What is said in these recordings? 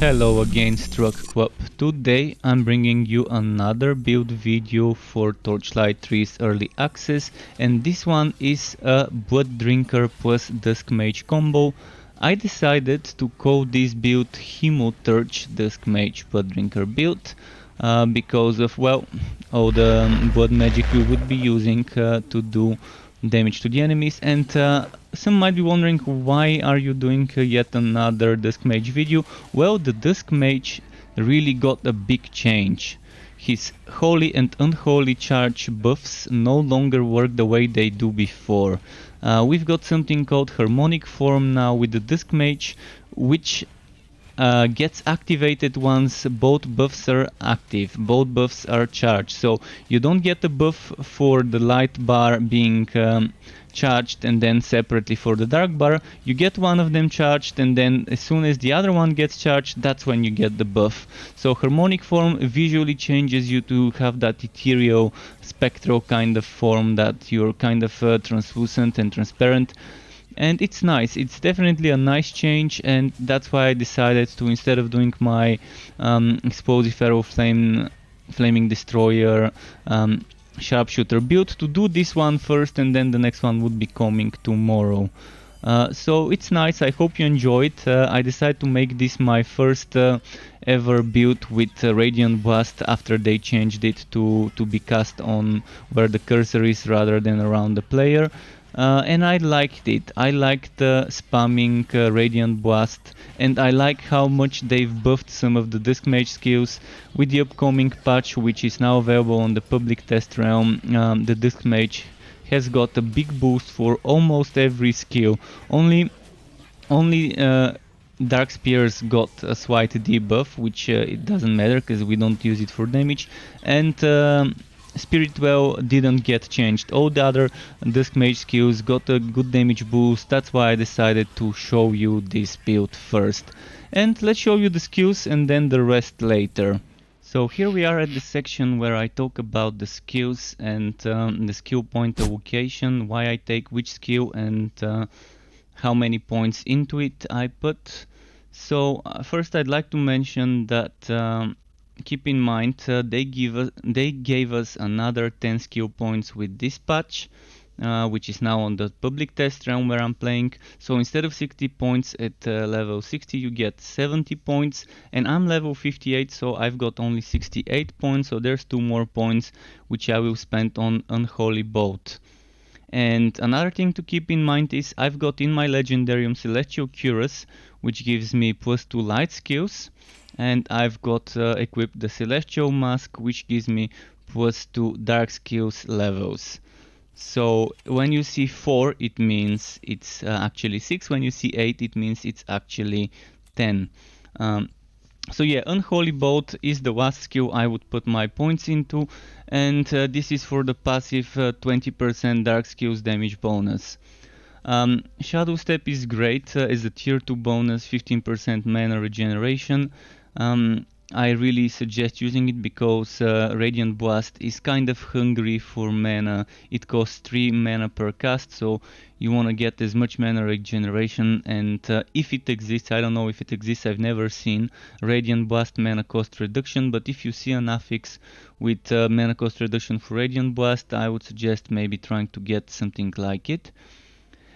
Hello again, Struck Quap. Today I'm bringing you another build video for Torchlight 3's early access, and this one is a Blood Drinker plus Dusk Mage combo. I decided to call this build Hemothurge Dusk Mage Blood Drinker build because of, well, all the blood magic we would be using to do damage to the enemies. And some might be wondering, why are you doing yet another Dusk Mage video? Well, the Dusk Mage really got a big change. His holy and unholy charge buffs no longer work the way they do before. We've got something called Harmonic Form now with the Dusk Mage, which gets activated once both buffs are active, both buffs are charged. So you don't get a buff for the light bar being charged and then separately for the dark bar. You get one of them charged, and then as soon as the other one gets charged, that's when you get the buff. So Harmonic Form visually changes you to have that ethereal, spectral kind of form, that you're kind of translucent and transparent. And it's nice, it's definitely a nice change, and that's why I decided to, instead of doing my Explosive Arrow Flaming Destroyer Sharpshooter build, to do this one first, and then the next one would be coming tomorrow. So it's nice, I hope you enjoy it. I decided to make this my first ever build with Radiant Blast after they changed it to be cast on where the cursor is rather than around the player. And I liked it. I liked spamming Radiant Blast, and I like how much they've buffed some of the Dusk Mage skills with the upcoming patch, which is now available on the public test realm. The Dusk Mage has got a big boost for almost every skill. Only Dark Spears got a slight debuff, which it doesn't matter because we don't use it for damage, and Spirit Well didn't get changed. All the other Dusk Mage skills got a good damage boost. That's why I decided to show you this build first. And let's show you the skills and then the rest later. So here we are at the section where I talk about the skills and the skill point allocation, why I take which skill and how many points into it I put. So first I'd like to mention that keep in mind they gave us another 10 skill points with this patch, which is now on the public test realm where I'm playing. So instead of 60 points at level 60, you get 70 points, and I'm level 58, so I've got only 68 points, so there's 2 more points which I will spend on Unholy Bolt. And another thing to keep in mind is I've got in my Legendarium Celestial Cuirass, which gives me +2 light skills, and I've got equipped the Celestial Mask, which gives me +2 dark skills levels. So when you see 4, it means it's actually 6. When you see 8, it means it's actually 10. So yeah, Unholy Bolt is the last skill I would put my points into, and this is for the passive 20% dark skills damage bonus. Shadow Step is great as a tier 2 bonus, 15% mana regeneration. I really suggest using it because Radiant Blast is kind of hungry for mana. It costs 3 mana per cast, so you want to get as much mana regeneration, and if it exists, I don't know if it exists, I've never seen Radiant Blast mana cost reduction, but if you see an affix with mana cost reduction for Radiant Blast, I would suggest maybe trying to get something like it.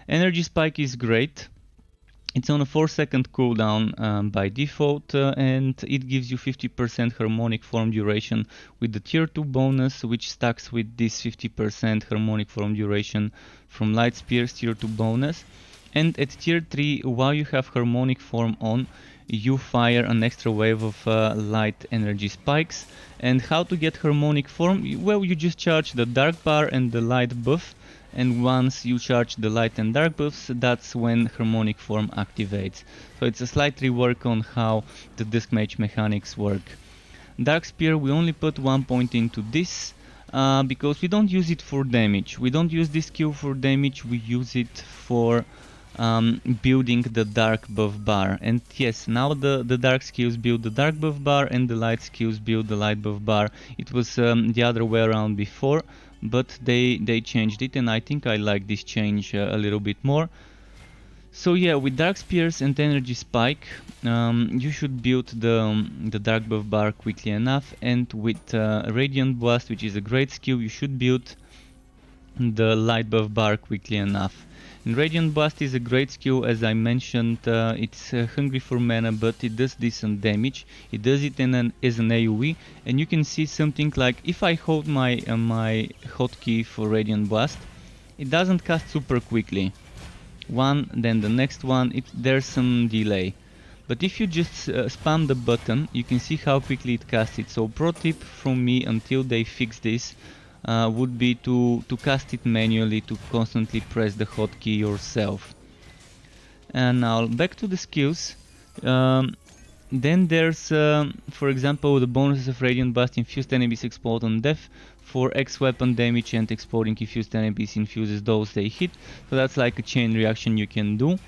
Energy Spike is great. It's on a 4-second cooldown by default, and it gives you 50% Harmonic Form duration with the tier 2 bonus, which stacks with this 50% Harmonic Form duration from Light Spear's tier 2 bonus. And at tier 3, while you have Harmonic Form on, you fire an extra wave of light energy spikes. And how to get Harmonic Form? Well, you just charge the dark bar and the light buff, and once you charge the light and dark buffs, that's when Harmonic Form activates. So it's a slight rework on how the Dusk Mage mechanics work. Dark Spear, we only put 1 point into this because we don't use it for damage. We don't use this skill for damage, we use it for building the dark buff bar. And yes, now the dark skills build the dark buff bar and the light skills build the light buff bar. It was the other way around before, but they changed it, and I think I like this change a little bit more. So yeah, with Dark Spears and Energy Spike, you should build the Dark Buff bar quickly enough, and with Radiant Blast, which is a great skill, you should build the Light Buff bar quickly enough. And Radiant Blast is a great skill, as I mentioned. It's hungry for mana, but it does decent damage. It does it as an AoE, and you can see something like if I hold my hotkey for Radiant Blast, it doesn't cast super quickly. One, then the next one, there's some delay. But if you just spam the button, you can see how quickly it casts it. So pro tip from me until they fix this would be to cast it manually, to constantly press the hotkey yourself. And now back to the skills. Then there's, for example, the bonuses of Radiant Blast. Infused enemies explode on death. For X weapon damage, and exploding infused enemies infuses those they hit. So that's like a chain reaction you can do.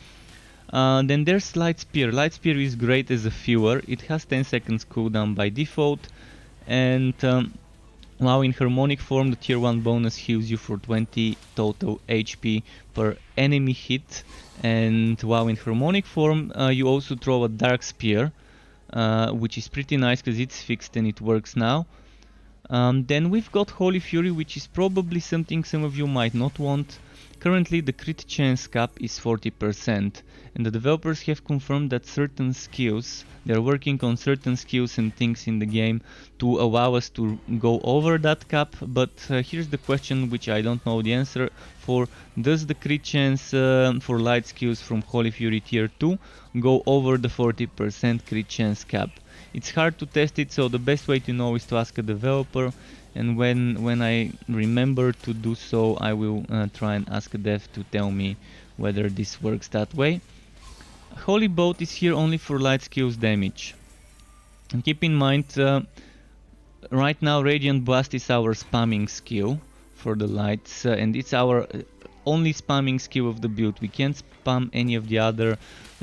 Then there's Light Spear. Light Spear is great as a fewer. It has 10 seconds cooldown by default. And while in Harmonic Form, the tier 1 bonus heals you for 20 total HP per enemy hit. And while in Harmonic Form, you also throw a Dark Spear, which is pretty nice because it's fixed and it works now. Then we've got Holy Fury, which is probably something some of you might not want. Currently the crit chance cap is 40%, and the developers have confirmed that certain skills, they're working on certain skills and things in the game to allow us to go over that cap, but here's the question which I don't know the answer for. Does the crit chance for light skills from Holy Fury tier 2 go over the 40% crit chance cap? It's hard to test it, so the best way to know is to ask a developer, and when I remember to do so, I will try and ask a dev to tell me whether this works that way. Holy Bolt is here only for light skills damage. And keep in mind, right now Radiant Blast is our spamming skill for the lights, and it's our only spamming skill of the build. We can't spam any of the other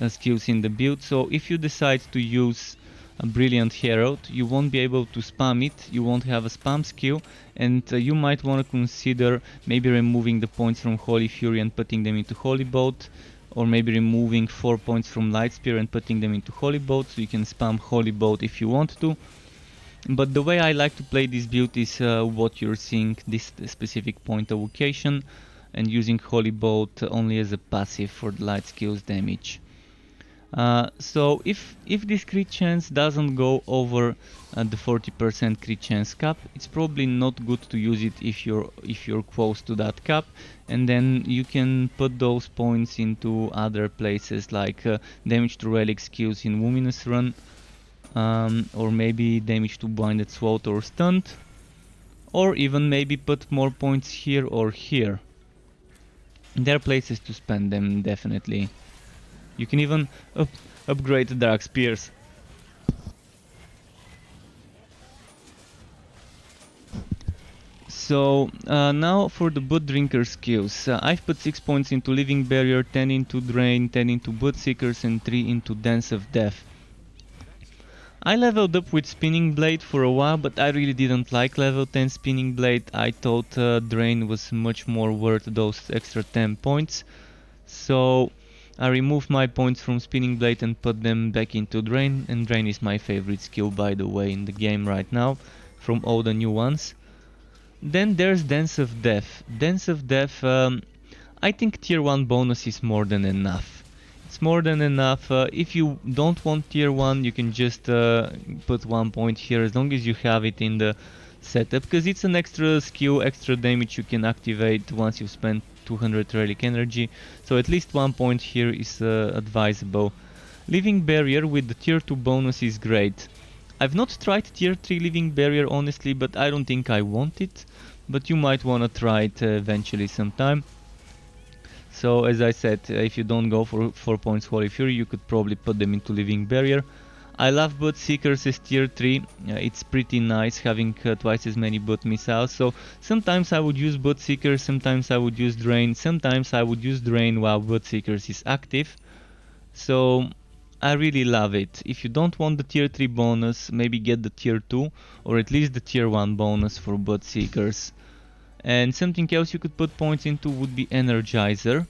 skills in the build, so if you decide to use a Brilliant Herald, you won't be able to spam it, you won't have a spam skill, and you might want to consider maybe removing the points from Holy Fury and putting them into Holy Bolt, or maybe removing 4 points from Light Spear and putting them into Holy Bolt, so you can spam Holy Bolt if you want to. But the way I like to play this build is what you're seeing, this specific point allocation, and using Holy Bolt only as a passive for the light skills damage. So if this crit chance doesn't go over the 40% crit chance cap, it's probably not good to use it if you're close to that cap, and then you can put those points into other places like damage to relic skills in Luminous Run, or maybe damage to blinded sword or stunned, or even maybe put more points here or here. There are places to spend them, definitely. You can even upgrade the Dark Spears. So now for the Blood Drinker skills. I've put 6 points into Living Barrier, 10 into Drain, 10 into Blood Seekers, and 3 into Dance of Death. I leveled up with Spinning Blade for a while, but I really didn't like level 10 Spinning Blade. I thought Drain was much more worth those extra 10 points. So I removed my points from Spinning Blade and put them back into Drain, and Drain is my favorite skill, by the way, in the game right now, from all the new ones. Then there's Dance of Death. Dance of Death, I think tier 1 bonus is more than enough. It's more than enough. If you don't want tier 1, you can just put 1 point here, as long as you have it in the setup, because it's an extra skill, extra damage you can activate once you've spent 200 relic energy, so at least 1 point here is advisable. Living Barrier with the tier 2 bonus is great. I've not tried tier 3 Living Barrier honestly, but I don't think I want it, but you might want to try it eventually sometime. So as I said, if you don't go for 4 points Holy Fury, you could probably put them into Living Barrier. I love Blood Seekers as tier 3, it's pretty nice having twice as many Blood Missiles, so sometimes I would use Blood Seekers, sometimes I would use Drain, sometimes I would use Drain while Blood Seekers is active, so I really love it. If you don't want the tier 3 bonus, maybe get the tier 2, or at least the tier 1 bonus for Blood Seekers. And something else you could put points into would be Energizer.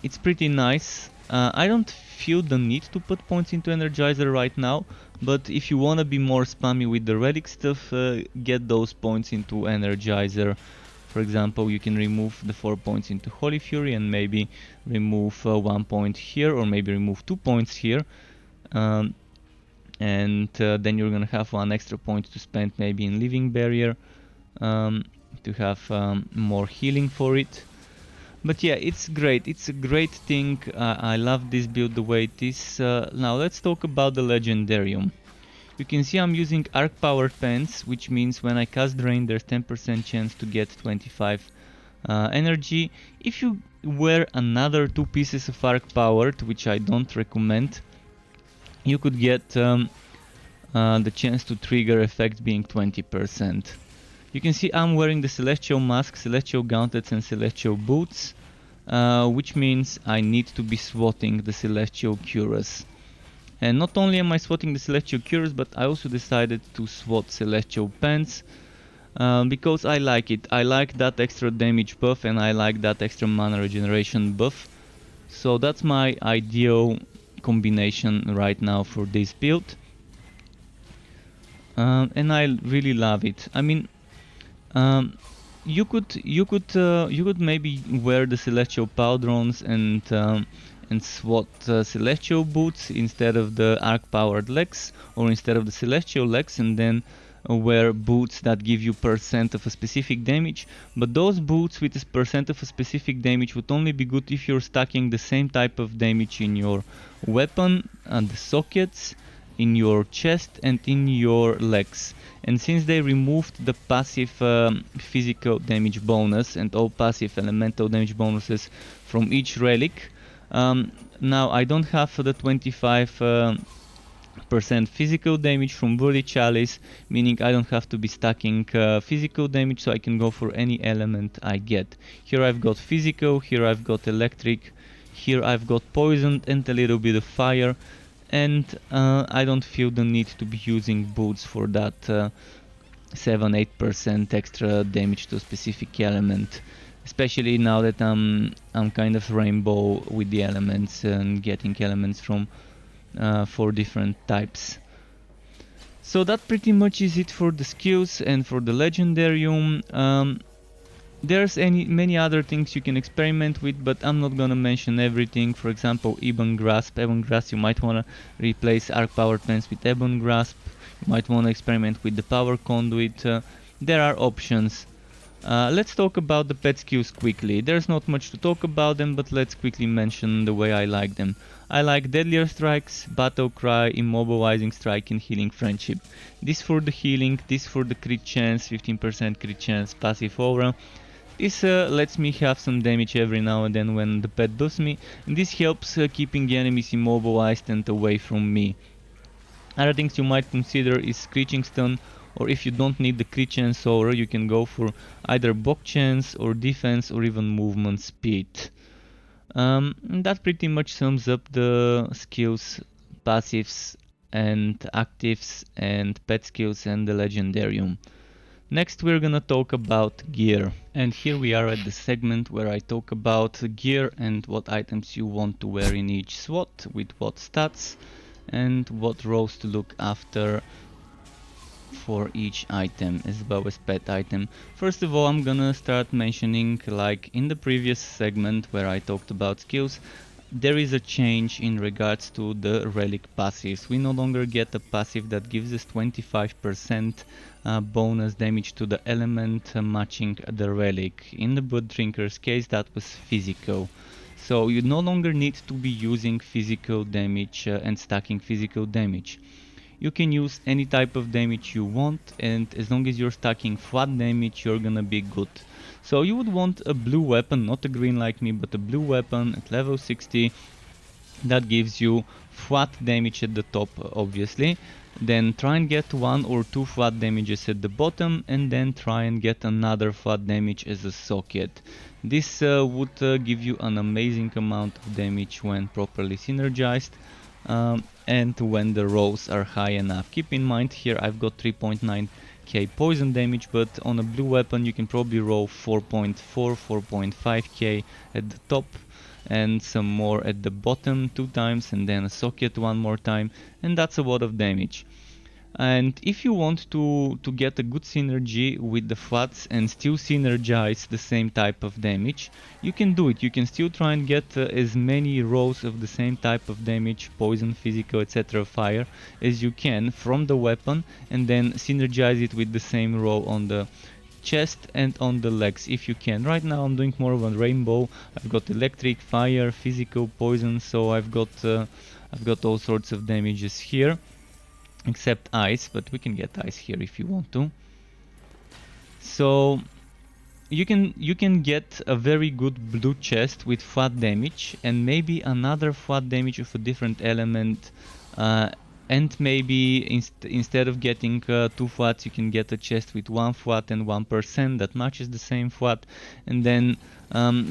it's pretty nice. I don't feel the need to put points into Energizer right now, but if you wanna be more spammy with the relic stuff, get those points into Energizer. For example, you can remove the 4 points into Holy Fury and maybe remove 1 point here, or maybe remove 2 points here. And then you're gonna have 1 extra point to spend maybe in Living Barrier to have more healing for it. But yeah, it's great. It's a great thing. I love this build the way it is. Now let's talk about the Legendarium. You can see I'm using arc powered pants, which means when I cast Drain there's 10% chance to get 25 energy. If you wear another 2 pieces of arc powered, which I don't recommend, you could get the chance to trigger effect being 20%. You can see I'm wearing the Celestial Mask, Celestial Gauntlets and Celestial Boots, which means I need to be swatting the Celestial Cuirass. And not only am I swatting the Celestial Cuirass, but I also decided to swat Celestial Pants, because I like it. I like that extra damage buff and I like that extra mana regeneration buff. So that's my ideal combination right now for this build. And I really love it. I mean, you could maybe wear the Celestial Pauldrons and swat Celestial Boots instead of the arc powered legs, or instead of the Celestial legs, and then wear boots that give you % of a specific damage. But those boots with a % of a specific damage would only be good if you're stacking the same type of damage in your weapon and the sockets, in your chest and in your legs. And since they removed the passive physical damage bonus and all passive elemental damage bonuses from each relic, now I don't have the 25% physical damage from Bloody Chalice, meaning I don't have to be stacking physical damage, so I can go for any element I get. Here I've got physical, here I've got electric, here I've got poison and a little bit of fire. And I don't feel the need to be using boots for that 7-8% extra damage to a specific element, especially now that I'm kind of rainbow with the elements and getting elements from 4 different types. So that pretty much is it for the skills and for the Legendarium. There's many other things you can experiment with, but I'm not gonna mention everything. For example, Ebon Grasp. Ebon Grasp, you might wanna replace Arc Powered Pants with Ebon Grasp. You might wanna experiment with the Power Conduit. There are options. Let's talk about the pet skills quickly. There's not much to talk about them, but let's quickly mention the way I like them. I like Deadlier Strikes, Battle Cry, Immobilizing Strike and Healing Friendship. This for the healing, this for the crit chance, 15% crit chance, passive aura. This lets me have some damage every now and then when the pet buffs me, and this helps keeping enemies immobilized and away from me. Other things you might consider is Screeching Stun, or if you don't need the crit chance aura, you can go for either block chance or defense or even movement speed. That pretty much sums up the skills, passives and actives and pet skills and the Legendarium. Next we're gonna talk about gear, and here we are at the segment where I talk about gear and what items you want to wear in each SWAT, with what stats and what roles to look after for each item as well as pet item. First of all, I'm gonna start mentioning, like in the previous segment where I talked about skills, there is a change in regards to the relic passives. We no longer get a passive that gives us 25% bonus damage to the element matching the relic. In the Blood Drinker's case, that was physical. So you no longer need to be using physical damage and stacking physical damage. You can use any type of damage you want, and as long as you're stacking flat damage, you're gonna be good. So you would want a blue weapon, not a green like me, but a blue weapon at level 60 that gives you flat damage at the top, obviously. Then try and get 1 or 2 flat damages at the bottom, and then try and get another flat damage as a socket. This would give you an amazing amount of damage when properly synergized. And when the rolls are high enough. Keep in mind here I've got 3.9k 4.5k poison damage, but on a blue weapon you can probably roll 4.4, 4.5k at the top and some more at the bottom 2 times, and then a socket 1 more time, and that's a lot of damage. And if you want to get a good synergy with the FATs and still synergize the same type of damage, you can do it. You can still try and get as many rows of the same type of damage, poison, physical, etc. fire, as you can from the weapon, and then synergize it with the same row on the chest and on the legs if you can. Right now I'm doing more of a rainbow. I've got electric, fire, physical, poison, so I've got all sorts of damages here. Except ice, but we can get ice here if you want to. So you can get a very good blue chest with flat damage, and maybe another flat damage of a different element, and maybe instead of getting 2 flats, you can get a chest with 1 flat and 1% that matches the same flat, and then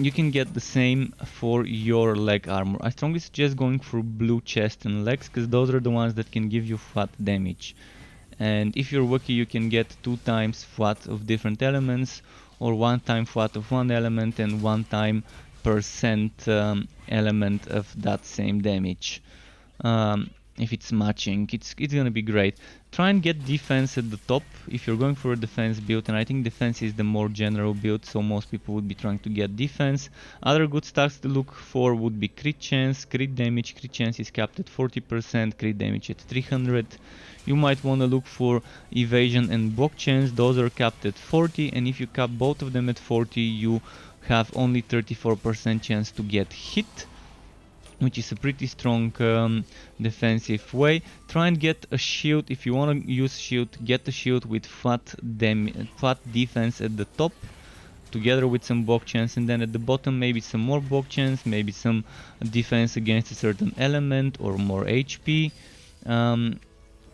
you can get the same for your leg armor. I strongly suggest going for blue chest and legs, because those are the ones that can give you flat damage. And if you're lucky, you can get 2 times flat of different elements, or 1 time flat of one element and 1 time percent element of that same damage. If it's matching, it's gonna be great. Try and get defense at the top if you're going for a defense build, and I think defense is the more general build, so most people would be trying to get defense. Other good stats to look for would be crit chance, crit damage. Crit chance is capped at 40%, crit damage at 300. You might want to look for evasion and block chance. Those are capped at 40, and if you cap both of them at 40, you have only 34% chance to get hit, which is a pretty strong defensive way. Try and get a shield. If you want to use shield, get a shield with flat defense at the top, together with some block chance, and then at the bottom maybe some more block chance, maybe some defense against a certain element, or more HP,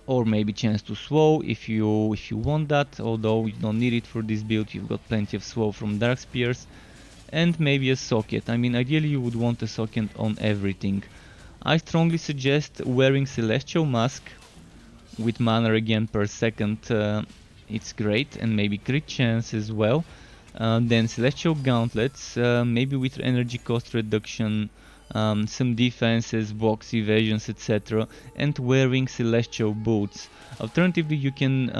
or maybe chance to slow if you want that, although you don't need it for this build. You've got plenty of slow from Dark Spears. And maybe a socket. I mean, ideally you would want a socket on everything. I strongly suggest wearing Celestial Mask with mana again per second. It's great, and maybe crit chance as well. Then Celestial Gauntlets, maybe with energy cost reduction, some defenses, blocks, evasions, etc. And wearing Celestial Boots. Alternatively, you can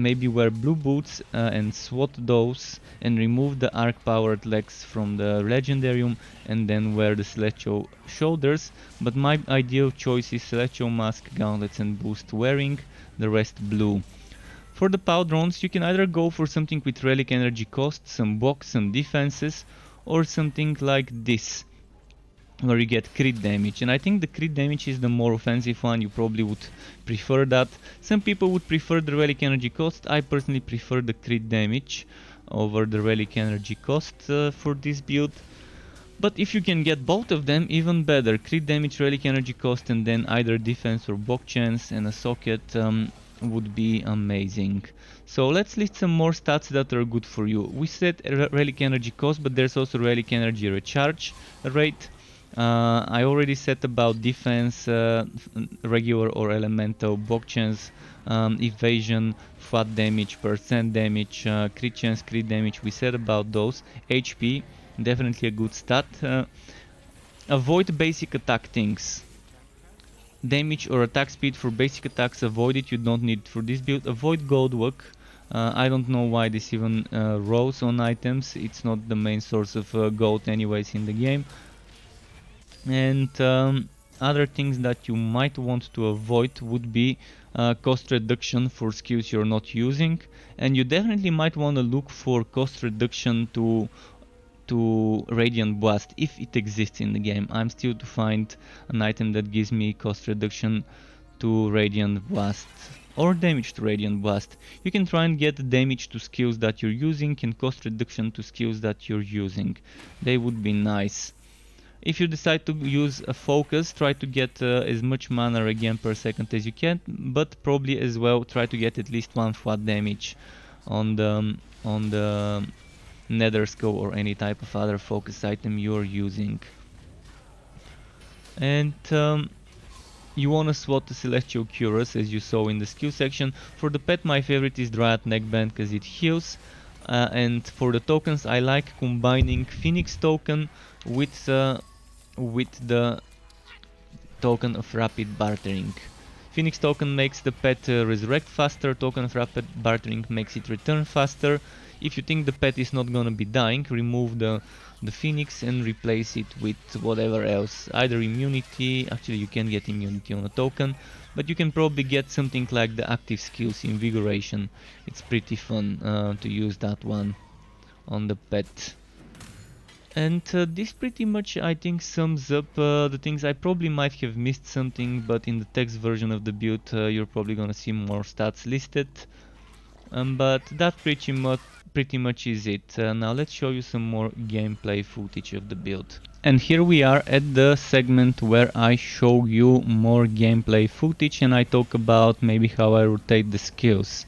maybe wear blue boots and swat those and remove the arc-powered legs from the Legendarium, and then wear the Celestial Shoulders. But my ideal choice is Celestial Mask, Gauntlets and Boost wearing, the rest blue. For the POW drones, you can either go for something with relic energy cost, some blocks, some defenses, or something like this, where you get crit damage. And I think the crit damage is the more offensive one. You probably would prefer that. Some people would prefer the relic energy cost. I personally prefer the crit damage over the relic energy cost for this build. But if you can get both of them, even better. Crit damage, relic energy cost, and then either defense or block chance and a socket would be amazing. So let's list some more stats that are good for you. We said relic energy cost, but there's also relic energy recharge rate. I already said about defense, regular or elemental, block chance, evasion, flat damage, percent damage, crit chance, crit damage. We said about those. HP, definitely a good stat. Avoid basic attack things. Damage or attack speed for basic attacks, avoid it. You don't need it for this build. Avoid gold work. I don't know why this even rose on items. It's not the main source of gold anyways in the game. And other things that you might want to avoid would be cost reduction for skills you're not using, and you definitely might want to look for cost reduction to Radiant Blast if it exists in the game. I'm still to find an item that gives me cost reduction to Radiant Blast or damage to Radiant Blast. You can try and get damage to skills that you're using and cost reduction to skills that you're using. They would be nice. If you decide to use a focus, try to get as much mana again per second as you can, but probably as well try to get at least 1 flat damage on the nether skull or any type of other focus item you're using. And you want to swap the Celestial Cuirass as you saw in the skill section. For the pet, my favorite is Dryad Neckband because it heals. And for the tokens, I like combining Phoenix token with the token of Rapid Bartering. Phoenix token makes the pet resurrect faster, token of Rapid Bartering makes it return faster. If you think the pet is not gonna be dying, remove the Phoenix and replace it with whatever else. Either immunity, actually you can get immunity on a token, but you can probably get something like the active skills, Invigoration. It's pretty fun to use that one on the pet. And this pretty much, I think, sums up the things. I probably might have missed something, but in the text version of the build you're probably gonna see more stats listed. But that pretty much is it. Now let's show you some more gameplay footage of the build. And here we are at the segment where I show you more gameplay footage and I talk about maybe how I rotate the skills.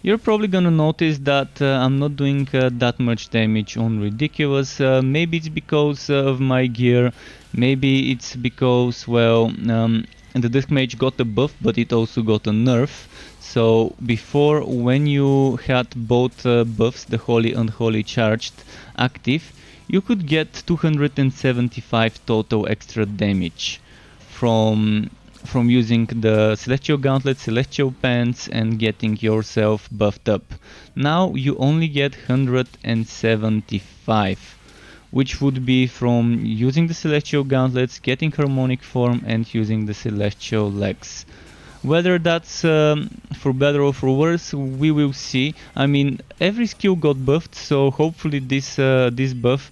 You're probably gonna notice that I'm not doing that much damage on Ridiculous. Maybe it's because of my gear, maybe it's because, well, the Dusk Mage got a buff, but it also got a nerf. So before, when you had both buffs, the Holy and Holy Charged, active, you could get 275 total extra damage from using the Celestial Gauntlet, Celestial Pants and getting yourself buffed up. Now you only get 175, which would be from using the Celestial Gauntlets, getting Harmonic Form and using the Celestial Legs. Whether that's for better or for worse, we will see. I mean, every skill got buffed, so hopefully this buff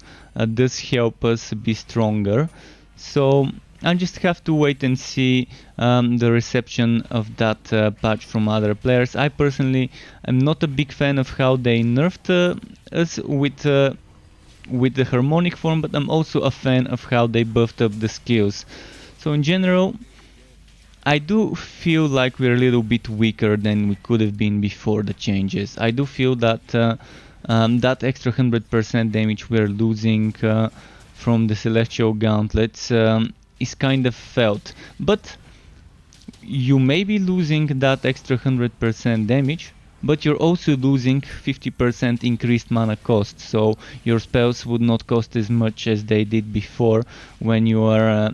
does help us be stronger. So I just have to wait and see the reception of that patch from other players. I personally am not a big fan of how they nerfed us with the Harmonic Form, but I'm also a fan of how they buffed up the skills. So in general, I do feel like we're a little bit weaker than we could have been before the changes. I do feel that that extra 100% damage we're losing from the Celestial Gauntlets is kind of felt, but you may be losing that extra 100% damage, but you're also losing 50% increased mana cost, so your spells would not cost as much as they did before when you are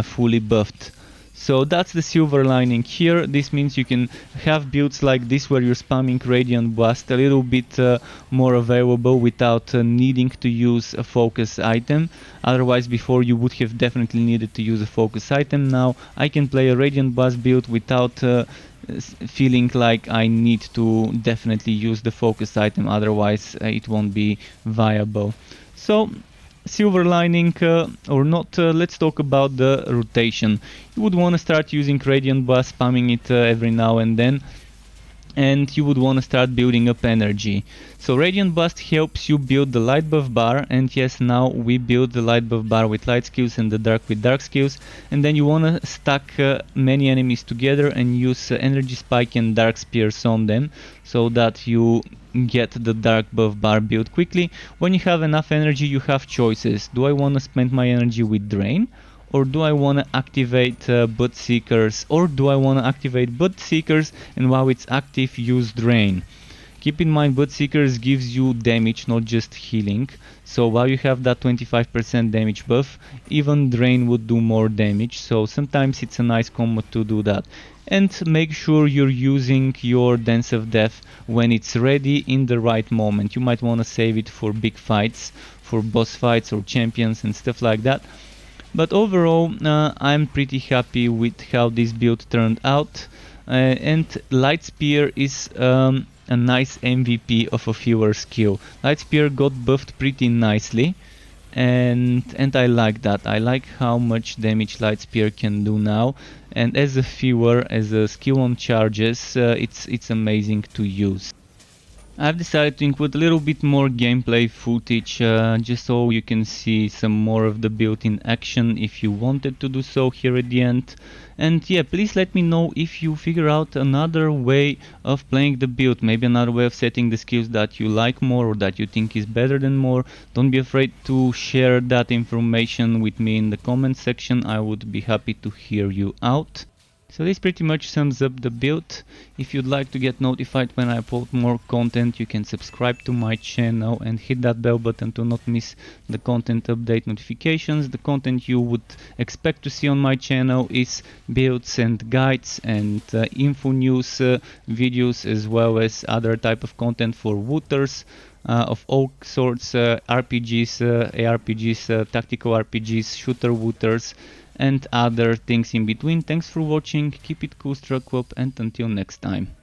fully buffed. So that's the silver lining here. This means you can have builds like this where you're spamming Radiant Blast a little bit more available without needing to use a focus item. Otherwise, before you would have definitely needed to use a focus item. Now I can play a Radiant Blast build without feeling like I need to definitely use the focus item, otherwise it won't be viable. So silver lining or not, let's talk about the rotation. You would want to start using Radiant Blast, spamming it every now and then, and you would want to start building up energy. So Radiant Blast helps you build the light buff bar, and yes, now we build the light buff bar with light skills and the dark with dark skills, and then you want to stack many enemies together and use energy spike and dark spears on them so that you get the dark buff bar build quickly. When you have enough energy, you have choices. Do I want to spend my energy with Drain? Or do I want to activate Butt Seekers? Or do I want to activate Butt Seekers and while it's active use Drain? Keep in mind, Butt Seekers gives you damage, not just healing. So while you have that 25% damage buff, even Drain would do more damage. So sometimes it's a nice combo to do that. And make sure you're using your Dance of Death when it's ready in the right moment. You might want to save it for big fights, for boss fights or champions and stuff like that. But overall, I'm pretty happy with how this build turned out. And Light Spear is a nice MVP of a fewer skill. Light Spear got buffed pretty nicely. And I like that. I like how much damage Light Spear can do now, and as a fewer, as a skill on charges, it's amazing to use. I've decided to include a little bit more gameplay footage just so you can see some more of the build in action if you wanted to do so here at the end. And yeah, please let me know if you figure out another way of playing the build, maybe another way of setting the skills that you like more or that you think is better than more. Don't be afraid to share that information with me in the comment section. I would be happy to hear you out. So this pretty much sums up the build. If you'd like to get notified when I upload more content, you can subscribe to my channel and hit that bell button to not miss the content update notifications. The content you would expect to see on my channel is builds and guides and info news videos, as well as other type of content for wooters of all sorts, RPGs, ARPGs, tactical RPGs, shooter wooters, and other things in between. Thanks for watching, keep it cool, struck up, and until next time.